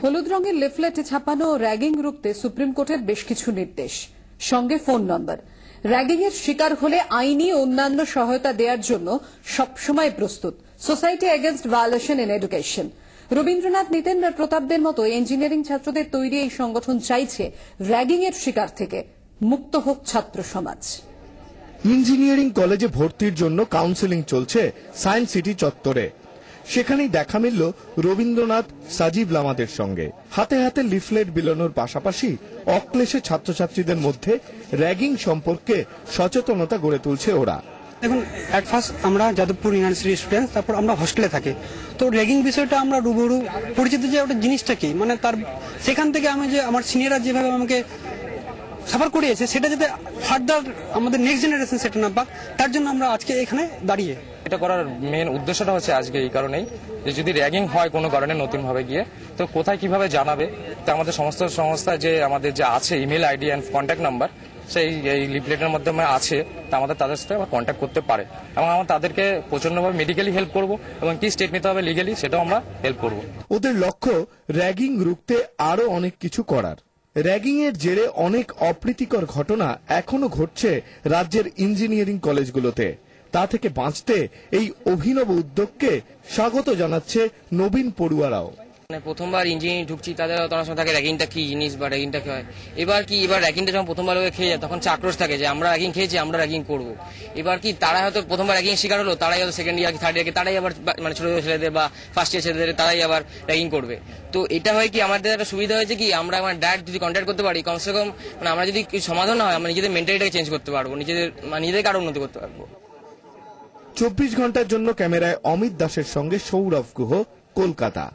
হলুদ রঙের লিফলেটে ছাপানো র্যাগিং রুখতে সুপ্রিম কোর্টের বেশ কিছু নির্দেশ, সঙ্গে ফোন নম্বর। র্যাগিং এর শিকার হলে আইনি অন্যান্য সহায়তা দেওয়ার জন্য সবসময় প্রস্তুত society against violation in education. Rabindranath, Nitendra প্রতাপদের মতো ইঞ্জিনিয়ারিং ছাত্রদের তৈরি এই সংগঠন চাইছে র্যাগিং এর শিকার থেকে মুক্ত হোক ছাত্র সমাজ। ইঞ্জিনিয়ারিং কলেজে ভর্তির জন্য কাউন্সেলিং চলছে সায়েন্স সিটি চত্বরে। সেখানেই দেখা মিলল রবীন্দ্রনাথ, সাজিব লামাদের সঙ্গে। হাতে হাতে লিফলেট বিলানোর পাশাপাশি অক্লেশে ছাত্রছাত্রীদের মধ্যে র্যাগিং সম্পর্কে সচেতনতা গড়ে তুলছে ওরা। দেখুন, অ্যাট ফার্স্ট আমরা যাদবপুর ইউনিভার্সিটি স্টুডেন্টস, তারপর আমরা হস্টেলে থাকি। তো র্যাগিং বিষয়টা আমরা রুবরু পরিচিত যে ওটা জিনিসটা কি, মানে তার সেখান থেকে আমি যে আমার সিনিয়ররা যেভাবে আমাকে সাফার করিয়েছে সেটা যাতে ফার্দার আমাদের নেক্সট জেনারেশন সেটা না পাক, তার জন্য আমরা আজকে এখানে দাঁড়িয়ে। এটা করার মেন উদ্দেশ্যটা হচ্ছে আজকে এই কারণেই যে যদি র্যাগিং হয় কোনো কারণে নতুন ভাবে গিয়ে, তো কোথায় কিভাবে জানাবে। তো আমাদের সমস্ত সংস্থা যে আমাদের যে আছে email ID and contact number, সেই এই লিফলেটের মাধ্যমে আছে, তা আমাদের তাদের সাথে কন্ট্যাক্ট করতে পারে এবং আমরা তাদেরকে প্রচন্ডভাবে মেডিকেলি হেল্প করব এবং কি স্টেপ নিতে হবে লিগালি সেটাও আমরা হেল্প করব। ওদের লক্ষ্য র্যাগিং রুখতে আরো অনেক কিছু করার। র্যাগিং এর জেরে অনেক অপ্রীতিকর ঘটনা এখনো ঘটছে রাজ্যের ইঞ্জিনিয়ারিং কলেজগুলোতে। তা থেকে বাঁচতে এই অভিনব উদ্যোগকে স্বাগত জানাচ্ছে নবীন পড়ুয়ারাও। প্রথমবার ইঞ্জিনিয়ারিং ঢুকছি, তাদের অনেক সময় থাকে র্যাগিংটা কি জিনিস বা র্যাগিংটা কি হয়। এবার র্যাগিংটা যখন প্রথমবার খেয়ে যায় তখন চাক্রোশ থাকে যে আমরা র্যাগিং খেয়েছি, আমরা র্যাগিং করবো। এবার কি তারা হয়তো প্রথমবার র্যাগিং শিকার হলো, তারাই হয়তো সেকেন্ড ইয়ার থার্ড ইয়ারকে তারাই আবার মানে ছোট ছোট ছেলেদের বা ফার্স্ট ইয়ার ছেলেদের তারাই আবার র্যাগিং করবে। তো এটা হয় কি আমাদের একটা সুবিধা হয়েছে কি আমরা মানে ডাইরেক্ট যদি কন্ট্যাক্ট করতে পারি, কমসে কম মানে আমরা যদি সমাধান না হয় আমরা নিজেদের মেন্টালিটাকে চেঞ্জ করতে পারবো, নিজেদেরকে আরো উন্নতি করতে পারবো। 24 ঘন্টার জন্য ক্যামেরায় অমিত দাসের সঙ্গে সৌরভ গুহ, কলকাতা।